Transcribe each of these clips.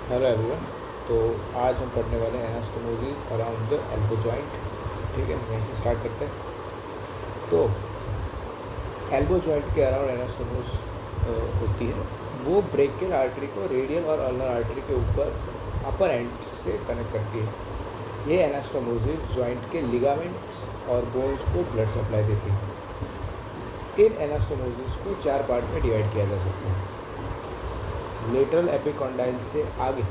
Hello everyone. तो आज हम पढ़ने वाले हैं anastomosis around the elbow joint. ठीक है, यहीं से स्टार्ट करते हैं। तो एल्बो जॉइंट के अराउंड एनास्टोमोस होती है। वो ब्रेकियल आर्टरी को रेडियल और अल्नर आर्टरी के ऊपर अपर एंड से कनेक्ट करती है। ये एनास्टोमोसिस जॉइंट के लिगामेंट्स और बोन्स को ब्लड सप्लाई देती है। इन एनास्टोमोसिस को 4 पार्ट में डिवाइड किया जा सकता है। लेटरल एपिकॉन्डाइल से आगे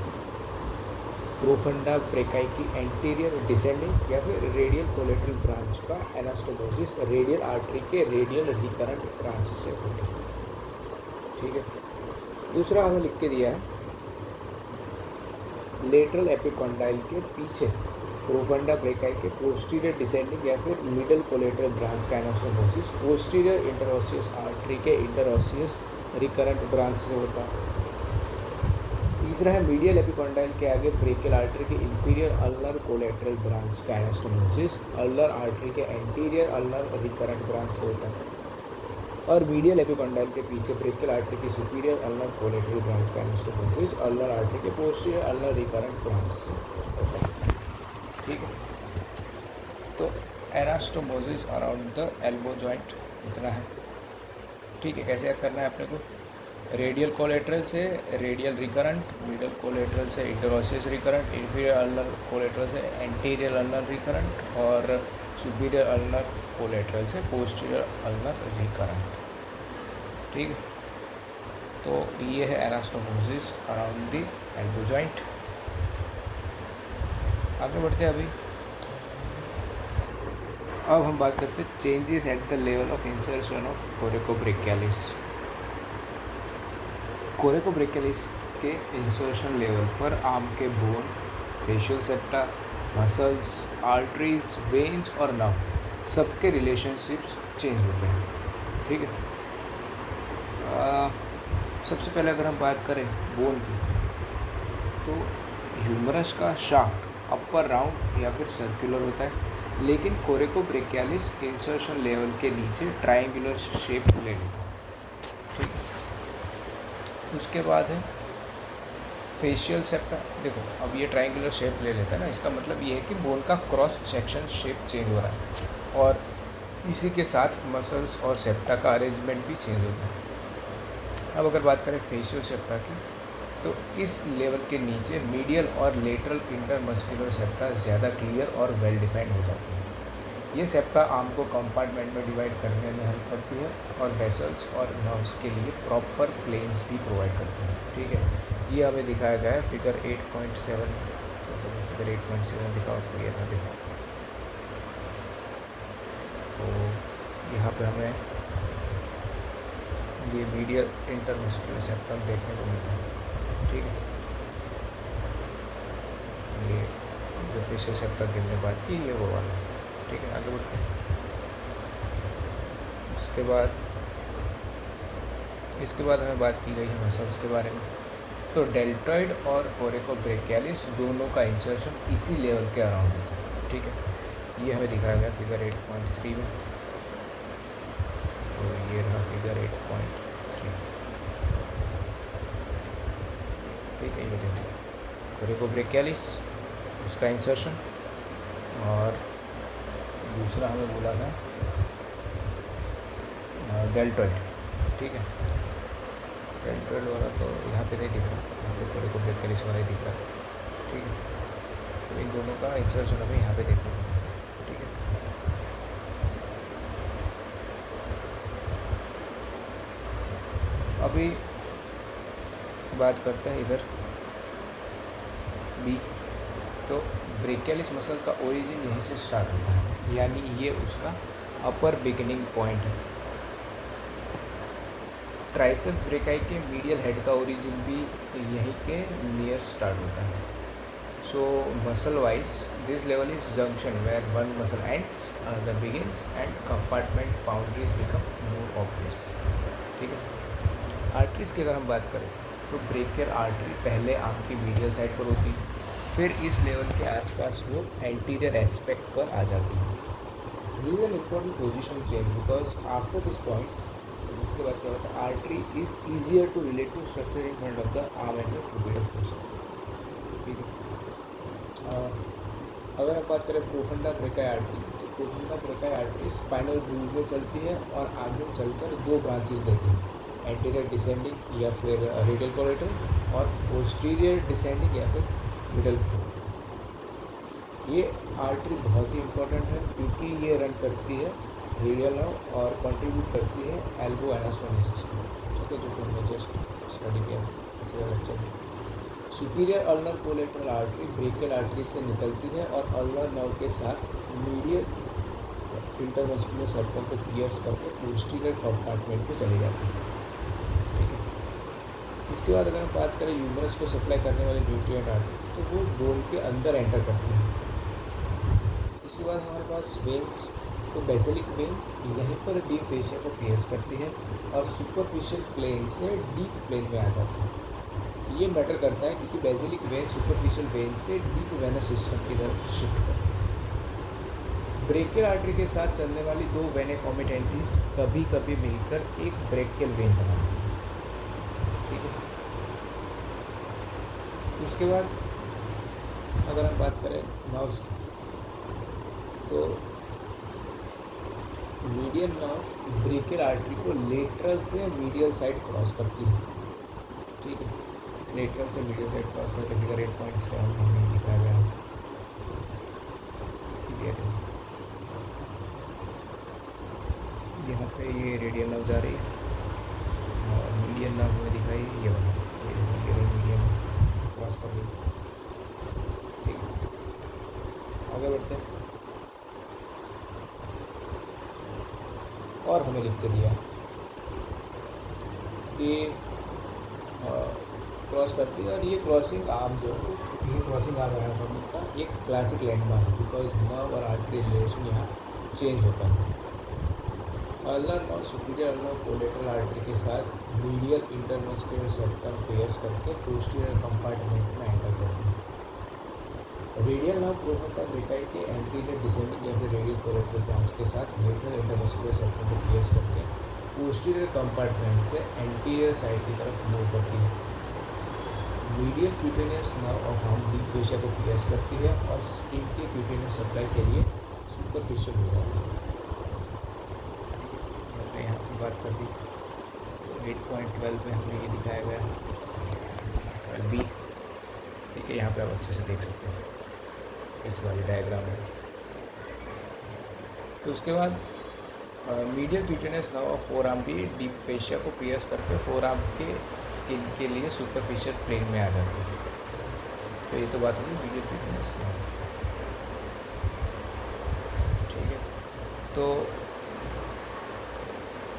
प्रोफंडा ब्रेकाई की एंटीरियर डिसेंडिंग या फिर रेडियल कोलेटरल ब्रांच का एनास्टोमोसिस रेडियल आर्टरी के रेडियल रिकरेंट ब्रांच से होती है। ठीक है, दूसरा हमें लिख के दिया है, लेटरल एपिकॉन्डाइल के पीछे प्रोफंडा ब्रेकाई के पोस्टीरियर डिसेंडिंग या फिर मिडल कोलेटरल ब्रांच का एनास्टोमोसिस पोस्टीरियर इंटरओसियस आर्टरी के इंटरओसियस रिकरेंट ब्रांच से होता है। तीसरा है मीडियल एपिकॉन्डाइल के आगे ब्रेकियल आर्टरी के इंफीरियर अल्नर कोलेटरल ब्रांच का एनास्टोमोसिस अल्नर आर्टरी के एंटीरियर अल्नर रिकरेंट ब्रांच से होता है। और मीडियल एपिकॉन्डाइल के पीछे ब्रेकियल आर्टरी की सुपीरियर अल्नर कोलेटरल ब्रांच का एनास्टोमोसिस अल्नर आर्टरी के पोस्टीरियर अल्नर रिकरेंट ब्रांच से होता है। ठीक है, तो anastomosis around the elbow joint इतना है। ठीक है, कैसे याद करना है अपने को? रेडियल कोलेटरल से रेडियल रिकरेंट, मिडल कोलेटरल से इंटरओसियस रिकरेंट, इंफीरियर अल्नर कोलेटरल से एंटीरियर अल्नर रिकरेंट और सुपीरियर अल्नर कोलेटरल से पोस्टीरियर अल्नर रिकरेंट। ठीक है, तो ये है anastomosis around the elbow joint. आगे बढ़ते हैं। अब हम बात करते हैं changes at the level of insertion of coracobrachialis. Coracobrachialis के इंसर्शन लेवल पर आर्म के bone, facial septa, muscles, arteries, veins और नर्व सबके रिलेशनशिप्स चेंज होते हैं। ठीक है, सबसे पहले अगर हम बात करें बोन की, तो ह्यूमरस का शाफ्ट अपर राउंड या फिर सर्कुलर होता है, लेकिन कोरेकोब्रेकियालिस इंसर्शन लेवल के नीचे ट्रायंगुलर शेप ले लेता है। ठीक है, उसके बाद है फेशियल सेप्टा। देखो, अब ये ट्रायंगुलर शेप ले लेता है ना, इसका मतलब ये है कि बोन का क्रॉस सेक्शन शेप चेंज हो रहा है और इसी के साथ मसल्स और सेप्टा का अरेंजमेंट भी चेंज होता है। अब अगर बात करें फेशियल सेप्टा की, तो इस लेवल के नीचे मीडियल और लेटरल इंटरमस्कुलर सेप्टा ज़्यादा क्लियर और वेल डिफाइंड हो जाती है। ये सेप्टा आर्म को कंपार्टमेंट में डिवाइड करने में हेल्प करती है और वेसल्स और नर्व्स के लिए प्रॉपर प्लेन्स भी प्रोवाइड करती है। ठीक है, ये हमें दिखाया गया है फिगर 8.7। फिगर 8.7 दिखाओ आपको, ये ना देखो, तो यहाँ पे हमें ये मीडियल इंटरमस्कुलर सेप्टम देखने को मिलता है। ठीक है, ये जो फेशियल सेप्टम की हमने बात की, ये वो वाला है। ठीक है, आगे बढ़ते हैं। इसके बाद हमें बात की गई है मसल्स के बारे में। तो डेल्टॉइड और कोरेकोब्रेकियालिस दोनों का इंसर्शन इसी लेवल के अराउंड होता है। ठीक है, ये हमें दिखाया गया फिगर 8.3 में। तो ये रहा फिगर 8.3। ठीक है, ये देखो कोरेकोब्रेकियालिस, उसका इंसर्शन, और दूसरा हमें बोला था डेल्टॉइड। ठीक है, डेल्टॉइड वाला तो यहाँ पे नहीं दिख रहा, यहाँ पे कोरेकोब्रेकियालिस वाला ही दिख रहा था। ठीक है, तो इन दोनों का इंसर्शन हमें यहाँ पे देखने को मिलता है। ठीक है, अभी बात करते हैं इधर बी। तो ब्रेकियालिस मसल का ओरिजिन यहीं से स्टार्ट होता है, यानी ये उसका अपर बिगिनिंग पॉइंट है। ट्राइसेप ब्रेकाई के मीडियल हेड का ओरिजिन भी यहीं के नियर स्टार्ट होता है। So muscle wise this level is junction where one muscle ends, another begins and compartment boundaries become more obvious. ठीक है, आर्टरीज की अगर हम बात करें, तो ब्रेकियल आर्टरी पहले आर्म की मीडियल साइड पर होती है, फिर इस लेवल के आसपास वो एंटीरियर एस्पेक्ट पर आ जाती है। This is an important position change because after this point, इसके बाद क्या होता है, artery is easier to relate to structure in front of the arm and the tubular fossa. हम बात करें प्रोफंडा ब्रेकाई आर्टरी, तो profunda brachii artery spinal groove में चलती है और आगे चलकर दो ब्रांचेस देती है, एंटीरियर डिसेंडिंग या फिर रेडियल कोलेटरल और पोस्टीरियर डिसेंडिंग या फिर मिडल। ये आर्टरी बहुत ही इंपॉर्टेंट है क्योंकि ये रन करती है रेडियल नर्व और कंट्रीब्यूट करती है एल्बो एनास्टोमोसिस को, ठीक है, जो कि हमने जस्ट स्टडी किया पिछले लेक्चर में। Superior ulnar collateral artery brachial artery से निकलती है और अल्नर नर्व के साथ मीडियल इंटरमस्कुलर सर्कल को पियर्स करके पोस्टीरियर कंपार्टमेंट में चली जाती है, ठीक है। इसके बाद अगर हम बात करें ह्यूमरस को सप्लाई करने वाली न्यूट्रिएंट आर्टरी, तो वो बोन के अंदर एंटर करती है। इसके बाद हमारे पास वेन्स, तो बेसिलिक वेन यहीं पर डीप फेशिया को पियर्स करती है और सुपरफिशियल प्लेन से डीप प्लेन में आ जाती है। ये मैटर करता है क्योंकि बेसिलिक वेन सुपरफिशियल वेन से डीप वेनस सिस्टम की तरफ शिफ्ट करती है। ब्रेकियल आर्टरी के साथ चलने वाली दो वेने कॉमिटेंटीज कभी कभी मिलकर एक ब्रेकियल वेन बना देती है, ठीक है। उसके बाद अगर हम बात करें नर्व्स की, तो मीडियल नर्व ब्रेकियल आर्टरी को लेटरल से मीडियल साइड क्रॉस करती है, ठीक है। लेटरल से मीडियल साइड क्रॉस करके फिगर 8.7 से हमें दिखाया गया है। यहाँ पे ये रेडियल नर्व जा रही है और मीडियल नर्व हमें दिखाई ये वाला, ये मीडियल क्रॉस कर रही है, ठीक है। आगे बढ़ते हैं और हमें लिख के दिया कि क्रॉस करती है और ये क्रॉसिंग आर्म जो है, ये क्रॉसिंग आर्म है का एक क्लासिक लैंडमार्क है बिकॉज नर्व और आर्टरी रिलेशन यहाँ चेंज होता है। अल्नर और सुपीरियर अल्नर कोलेटरल आर्टरी के साथ मीडियल इंटरमस्कुलर सेप्टम पेयर्स करके पोस्टीरियर कंपार्टमेंट में एंटर करते हैं। रेडियल नर्व प्रोफंडा ब्रेकाई के एंटीरियर डिसेंडिंग या फिर रेडियल कोलेटरल ब्रांच के साथ लेटरल इंटरमस्कुलर सेप्टम को पेयर्स करके पोस्टीरियर कंपार्टमेंट से एंटीरियर साइड की तरफ मूव करती है। Medial cutaneous nerve of arm deep fascia को पियर्स करती है और स्किन के क्यूटेनियस सप्लाई के लिए सुपरफिशियल हो जाती है। हमने यहाँ पर बात कर दी, 8.12 में हमें ये दिखाया गया 12B, ठीक है। यहाँ पे आप अच्छे से देख सकते हैं इस वाली डायग्राम में। तो उसके बाद medial cutaneous nerve of four arm भी डीप फेशिया को पियर्स करके फोर आर्म के स्किन के लिए सुपरफिशियल प्लेन में आ जाती है। तो ये तो बात होगी मीडियल क्यूटेनियस नर्व, ठीक है। तो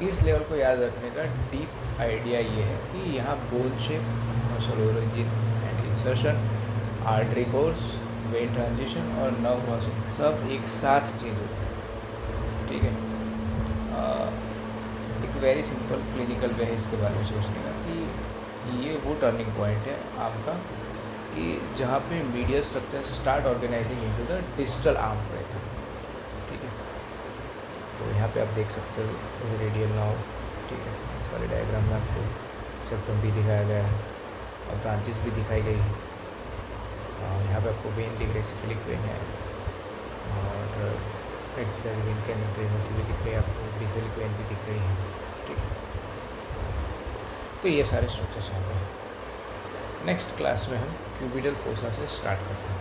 इस लेवल को याद रखने का डीप आइडिया ये है कि यहाँ bone shape, muscle origin and insertion, artery course, when transition और नर्व क्रॉसिंग सब एक साथ चेंज होता है, ठीक है। एक वेरी सिंपल क्लिनिकल वे है इसके बारे में सोचने का कि ये वो टर्निंग पॉइंट है आपका कि जहाँ पे medial structure start organising into the distal arm break, ठीक है। तो यहाँ पे आप देख सकते हो रेडियल नर्व, ठीक है। इस वाले डायग्राम में आपको सेप्टम भी दिखाया गया है और ब्रांचेस भी दिखाई गई है। यहाँ पे आपको वेन दिख रही है, सिफिलिक वेन है और एक्सिलरी वेन के अंदर होती हुई दिख रही है आपको, बेसिलिक वेन भी दिख रही है, ठीक है। तो ये सारे स्ट्रक्चर्स यहाँ पे हैं। नेक्स्ट क्लास में हम क्यूबिटल फोसा से स्टार्ट करते हैं।